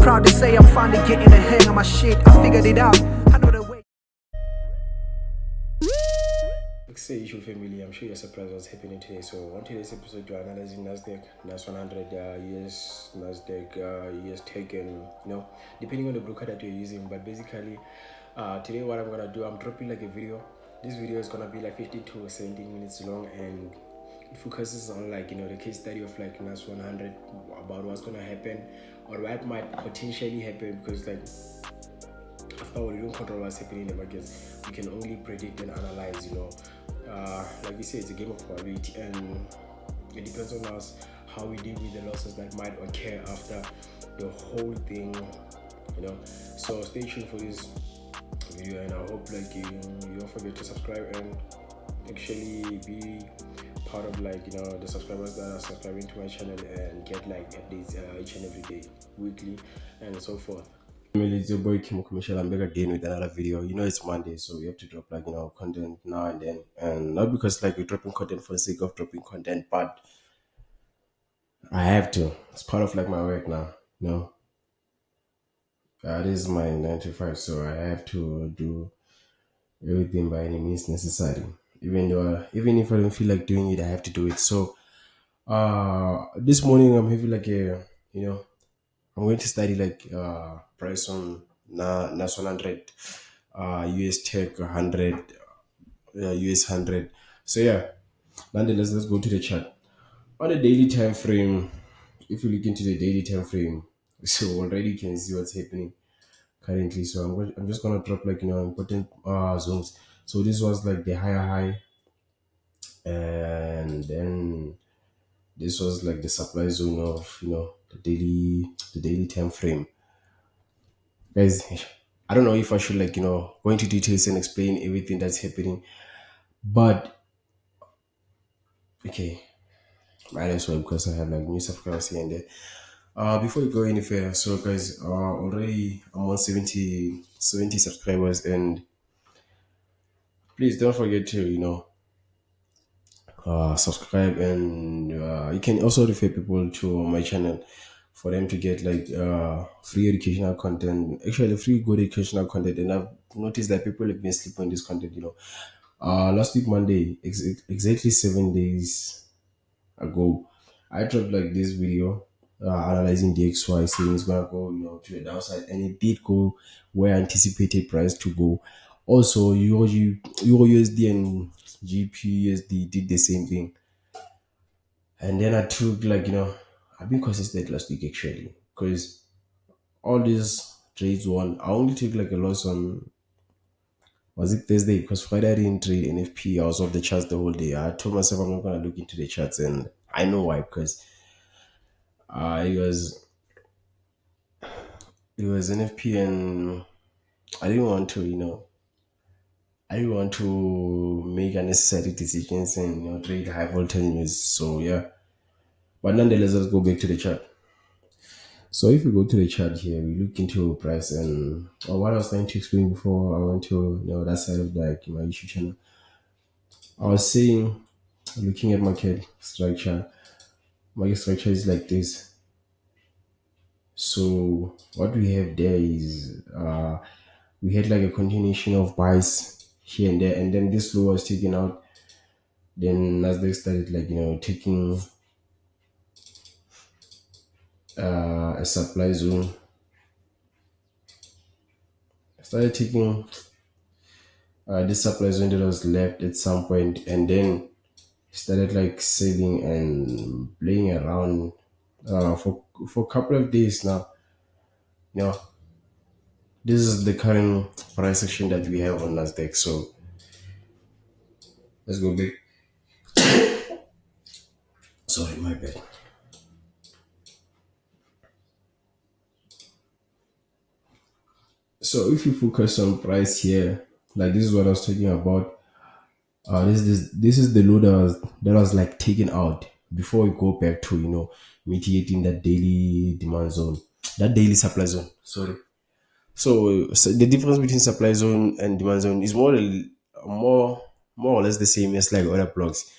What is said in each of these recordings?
proud to say I'm finally getting the hang of my shit. I figured it out. I know the way. Say issue family, I'm sure you're surprised what's happening today. So on today's episode, we're analyzing Nasdaq, NAS 100, US Nasdaq, US Tech, and depending on the broker that you're using. But basically, today what I'm gonna do, I'm dropping like a video. This video is gonna be like 15 to 17 minutes long, and it focuses on like the case study of like NAS 100, about what's gonna happen or what might potentially happen, because like after all, we don't control what's happening in the markets. We can only predict and analyze. Like we say, it's a game of probability, and it depends on us how we deal with the losses that might occur after the whole thing. So stay tuned for this video, and I hope like you don't forget to subscribe and actually be part of like the subscribers that are subscribing to my channel and get like updates each and every day, weekly, and so forth. It's your boy Kimo Commercial. I'm back again with another video. It's Monday, so we have to drop like content now and then, and not because like we're dropping content for the sake of dropping content, but I have to. It's part of like my work now. This is my 9 to 5, so I have to do everything by any means necessary. Even if I don't feel like doing it, I have to do it. So this morning I'm having like a I'm going to study like price on NAS 100, US Tech 100, US 100. So yeah, nonetheless, let's go to the chart. On the daily time frame, if you look into the daily time frame, so already you can see what's happening currently. So I'm just gonna drop like important zones. So this was like the higher high, and then this was like the supply zone of the daily time frame. Guys, I don't know if I should like go into details and explain everything that's happening, but okay, might as well, because I have like new subscribers here and there. Before we go any further, so guys, already I'm on 70 subscribers, and please don't forget to subscribe, and you can also refer people to my channel for them to get like free educational content, actually free good educational content. And I've noticed that people have been sleeping on this content. Last week Monday, exactly 7 days ago, I dropped like this video analyzing the XY, saying it's gonna go to the downside, and it did go where I anticipated price to go. Also, Euro USD and GPUSD did the same thing. And then I took like I've been consistent last week actually, because all these trades won. I only took like a loss on, was it Thursday? Because Friday I didn't trade NFP. I was off the charts the whole day. I told myself I'm not gonna look into the charts, and I know why, because it was NFP, and I didn't want to I didn't want to make unnecessary decisions and trade high voltage news. So yeah, but nonetheless, let's go back to the chart. So if we go to the chart here, we look into price, and what I was trying to explain before I went to that side of like my YouTube channel. I was saying, looking at market structure is like this. So what we have there is we had like a continuation of buys here and there, and then this low was taken out. Then Nasdaq started like taking a supply zone. Started taking this supply zone that was left at some point, and then started like selling and playing around for a couple of days now. This is the current price action that we have on Nasdaq. So let's go back. Sorry, my bad. So if you focus on price here, like this is what I was talking about. This is the low that was like taken out before we go back to mitigating that daily demand zone, that daily supply zone. Sorry. So the difference between supply zone and demand zone is more or less the same as like other blocks.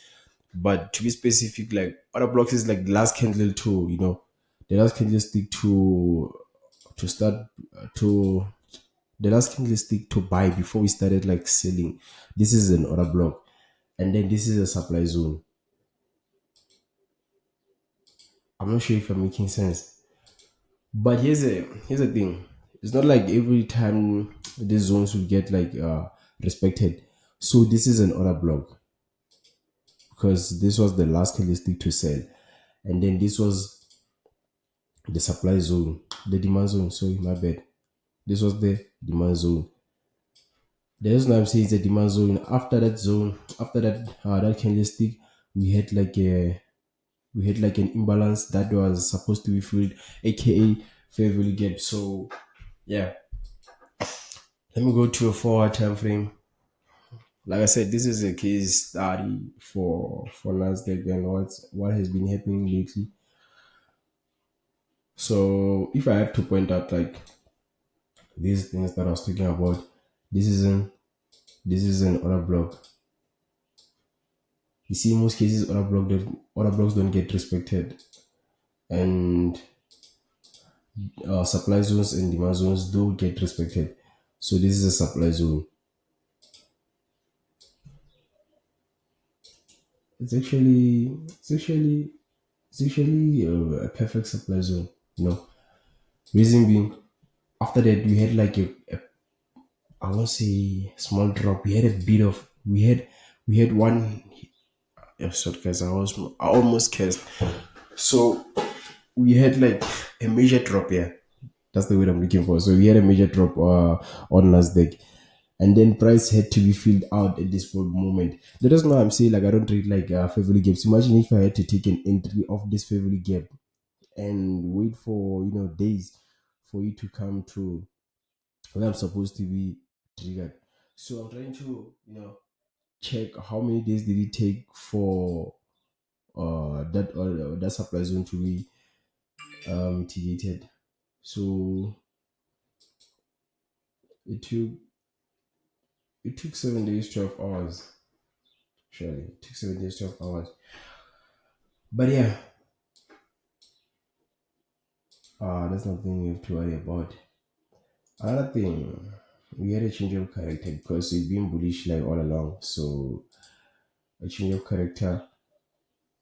But to be specific, like other blocks is like the last candle to the last candlestick to to start to the last candlestick to buy before we started like selling. This is an order block, and then this is a supply zone. I'm not sure if I'm making sense, but here's the thing. It's not like every time these zones will get like respected. So this is an order block because this was the last candlestick to sell, and then this was the supply zone, the demand zone. Sorry, my bad. This was the demand zone. The reason I'm saying it's a demand zone. After that candlestick, we had like a we had like an imbalance that was supposed to be filled, aka fair value gap. So yeah, let me go to a forward time frame. Like I said, this is a case study for Nasdaq and what has been happening lately. So if I have to point out like these things that I was talking about, this isn't this is an order block. You see, in most cases, order blocks don't get respected, and supply zones and demand zones do get respected. So this is a supply zone. It's actually it's actually it's actually a perfect supply zone. You know, reason being, after that we had like a I won't say small drop. We had a bit of we had one. Oh, sorry guys, I almost cursed. So we had like a major drop here. That's the word I'm looking for. So we had a major drop on Nasdaq, and then price had to be filled out at this moment. That is why I'm saying like I don't read like fair value gaps. Imagine if I had to take an entry of this fair value gap and wait for days for it to come to where I'm supposed to be triggered. So I'm trying to check how many days did it take for that supply zone to be mitigated. So it took it took 7 days, 12 hours. Actually, it took 7 days, 12 hours. But yeah, that's nothing you have to worry about. Another thing, we had a change of character because we've been bullish like all along. So a change of character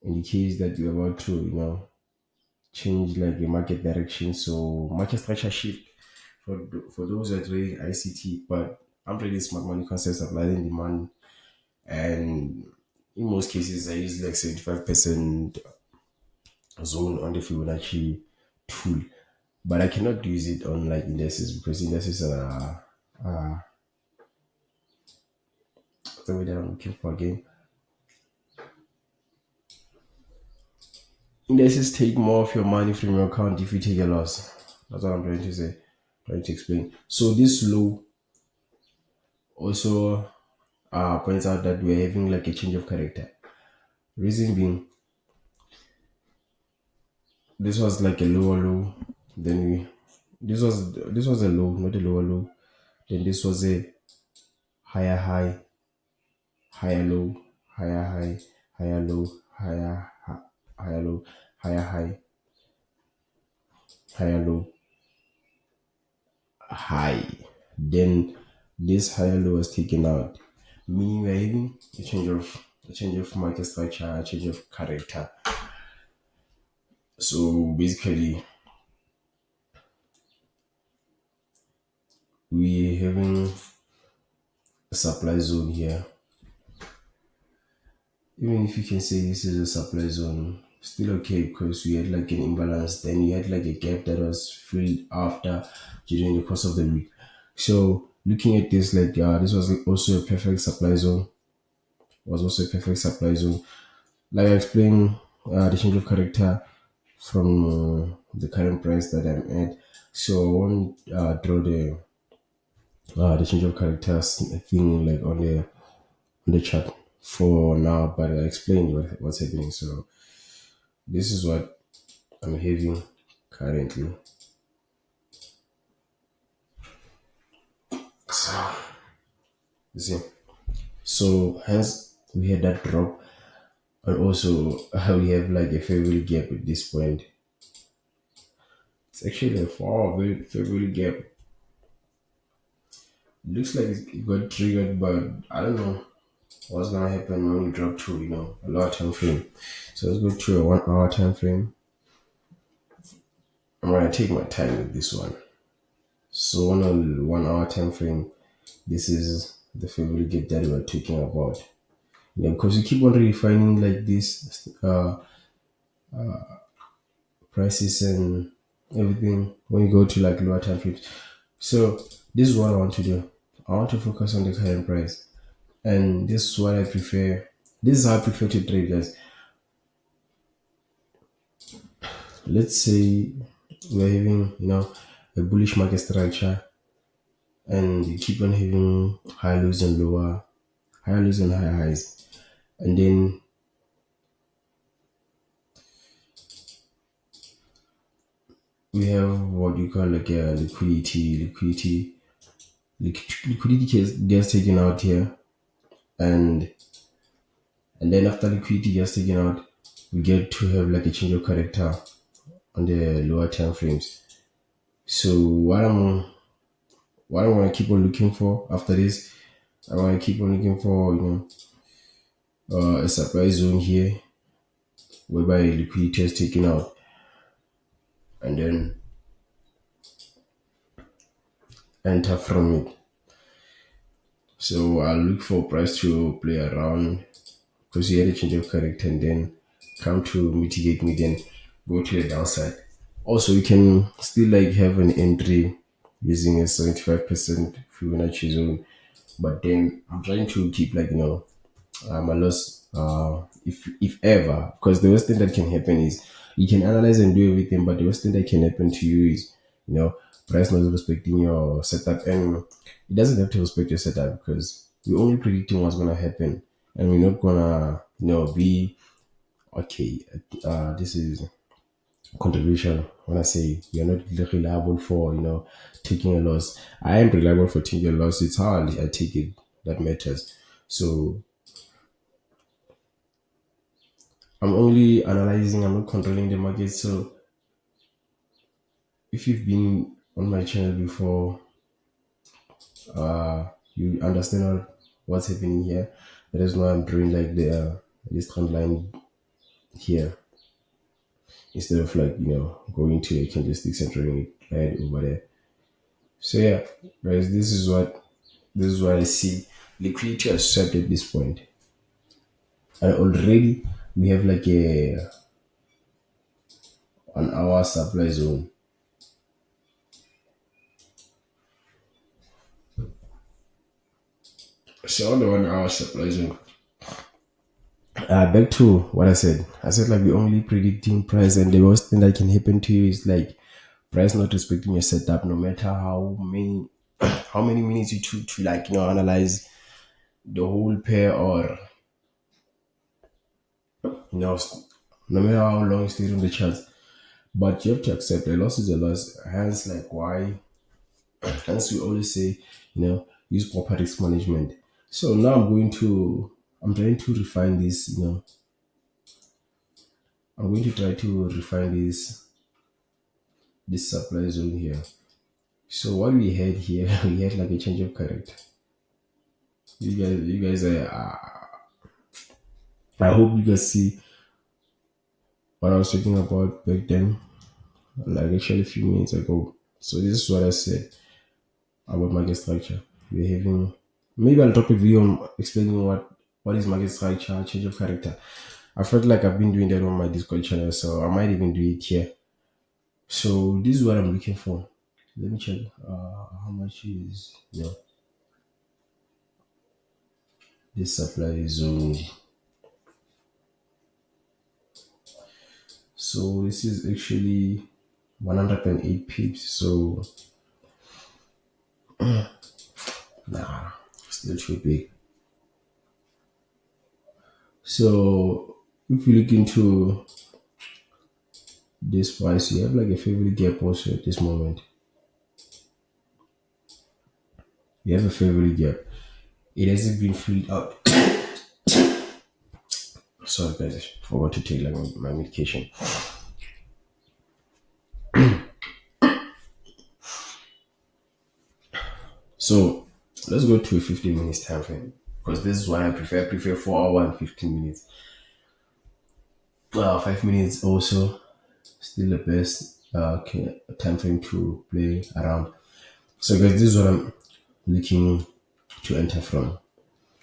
indicates that we're about to, change like the market direction. So market structure shift for those that trade ICT, but I'm trading smart money concepts, supply and demand, and in most cases I use like 75% zone on the Fibonacci tool, but I cannot use it on like indices because indices are the way that I'm looking for again. Indices take more of your money from your account if you take a loss. That's what I'm trying to say, trying to explain. So this low also points out that we're having like a change of character. Reason being, this was like a lower low, then we this was a low, not a lower low. Then this was a higher high, higher low, higher high, higher low, higher low, higher high, higher low, high. Then this higher low was taken out, meaning we're having a change of market structure, a change of character. So basically, we having a supply zone here. Even if you can say this is a supply zone, still okay because we had like an imbalance. Then you had like a gap that was filled after during the course of the week. So looking at this, like this was also a perfect supply zone. Was also a perfect supply zone. Like I explained, the change of character from the current price that I'm at. So I won't draw the change of characters thing like on the chart for now, but I explained what's happening. So this is what I'm having currently. So you see, so hence we had that drop, and also we have like a fair value gap at this point. It's actually a 4 hour very gap. Looks like it got triggered, but I don't know what's gonna happen when we drop to a lower time frame. So let's go to a 1 hour time frame. I'm gonna take my time with this one. So on a 1 hour time frame, this is the favorite gap that we're talking about. Because you keep on refining like this prices and everything when you go to like lower time frames. So this is what I want to do. I want to focus on the current price, and this is what I prefer. This is how I prefer to trade, guys. Let's say we're having a bullish market structure, and you keep on having high lows and high lows and high highs, and then we have what you call like a liquidity gets taken out here, and then after liquidity gets taken out, we get to have like a change of character on the lower time frames. So what I want to keep on looking for after this, I want to keep on looking for a supply zone here whereby liquidity is taken out, and then enter from it. So I'll look for price to play around because you had a change of character, and then come to mitigate me, then go to the downside. Also, you can still like have an entry using a 75% Fibonacci zone, but then I'm trying to keep like my loss if ever, because the worst thing that can happen is you can analyze and do everything, but the worst thing that can happen to you is price not respecting your setup, and it doesn't have to respect your setup because we're only predicting what's gonna happen, and we're not gonna be okay. This is controversial when I say you're not reliable for taking a loss. I am reliable for taking a loss. It's how I take it that matters. So I'm only analyzing, I'm not controlling the market. So if you've been on my channel before, you understand what's happening here. That is why I'm doing like this trend line here instead of like going to a candlesticks and drawing it right over there. So yeah, guys, this is what I see. Liquidity has swept at this point, and already we have like an hour supply zone. So on the 1 hour supply zone, back to what I said. I said like we're only predicting price, and the worst thing that can happen to you is like price not respecting your setup, no matter how many how many minutes you took to like analyze the whole pair, or you know no matter how long you stayed on the chart. But you have to accept a loss is a loss. Hence, like why? Hence, we always say, use proper risk management. So now I'm trying to refine this. I'm going to try to refine this supply zone here. So what we had here, we had like a change of character. You guys, I hope you guys see what I was talking about back then, like actually a few minutes ago. So this is what I said about market structure. We're having, maybe I'll drop a video on explaining what is market structure, change of character. I felt like I've been doing that on my Discord channel, so I might even do it here. So this is what I'm looking for. Let me check how much is this supply zone. So this is actually 108 pips. So nah, still too big. So if you look into this price, you have like a favorite gap also at this moment. You have a favorite gap. It hasn't been filled out. Sorry guys, I forgot to take like my medication. So let's go to a 15 minutes time frame because this is what I prefer. I prefer 4 hour and 15 minutes. 5 minutes also still the best time frame to play around. So guys, this is what I'm looking to enter from.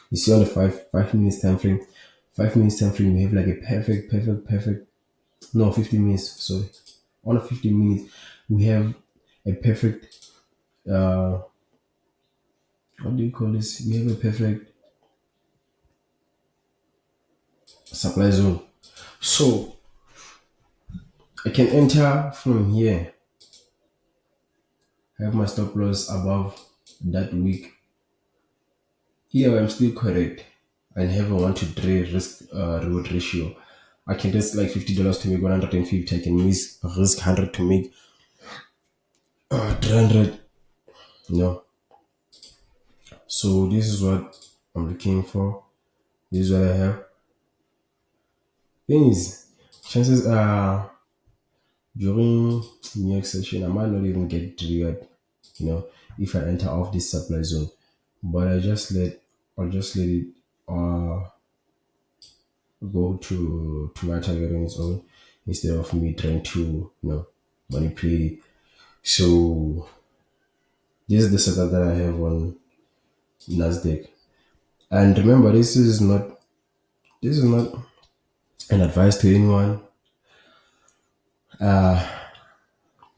You see on the 5 minutes time frame, 5 minutes time frame, we have like a perfect. No, 15 minutes. Sorry, on a 15 minutes, we have a perfect. What do you call this? We have a perfect supply zone. So I can enter from here, have my stop loss above that week. Here I'm still correct and have a 1 to 3 risk reward ratio. I can risk like $50 to make 150. I can risk 100 to make 300. No. So this is what I'm looking for. This is what I have. Thing is, chances are during New York session, I might not even get triggered, if I enter off this supply zone. But I'll just let it go to my target on its own instead of me trying to manipulate it. So this is the setup that I have on Nasdaq. And remember, this is not an advice to anyone,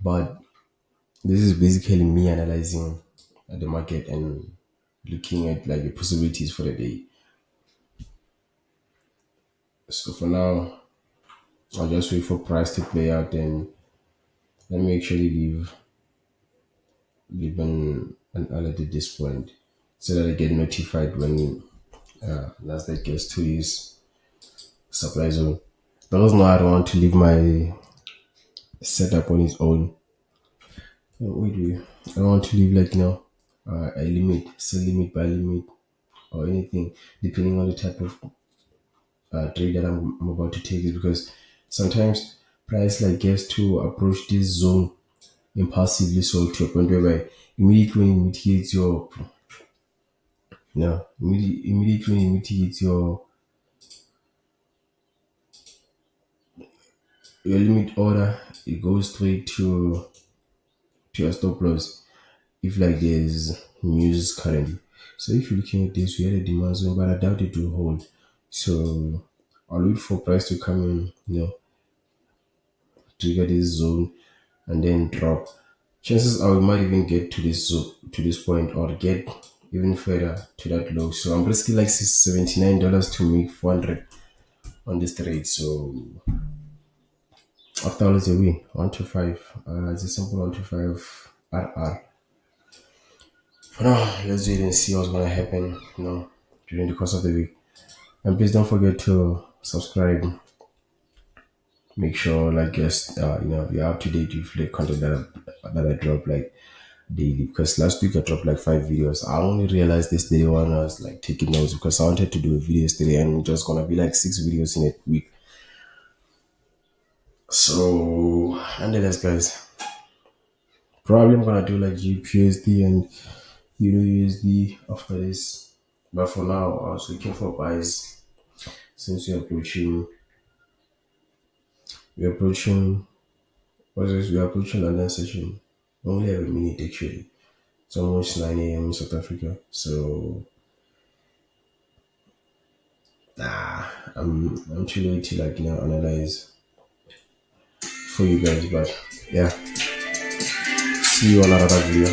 but this is basically me analyzing the market and looking at like the possibilities for the day. So for now, I'll just wait for price to play out and let me actually leave an alert at this point so that I get notified when Nasdaq gets to his supply zone. Because now I don't want to leave my setup on its own. I don't want to leave like a limit, sell limit by limit or anything depending on the type of trade that I'm about to take it because sometimes price like gets to approach this zone impulsively so to a point whereby immediately when it mitigates immediately when it mitigates your limit order, it goes straight to your stop loss if like there's news currently. So if you're looking at this, we had a demand zone, but I doubt it will hold. So I'll wait for price to come in, trigger this zone and then drop. Chances are we might even get to this to this point or get even further to that low. So I'm risking like $79 to make 400 on this trade. So after all is a win. 125. It's a simple 125 RR. For now, let's wait and see what's gonna happen, during the course of the week. And please don't forget to subscribe. Make sure, like, yes, you're up to date with the content that I drop like daily. Because last week I dropped like 5 videos. I only realized this day when I was like taking notes because I wanted to do a video yesterday and just gonna be like 6 videos in a week. So, nonetheless, guys, probably I'm gonna do like GPUSD and USD after this. But for now, I was looking for buys since we're approaching what's this? We're approaching London session. We only have a minute actually. It's almost 9 a.m. in South Africa. So I'm too late to like analyze for you guys. But yeah. See you on another video.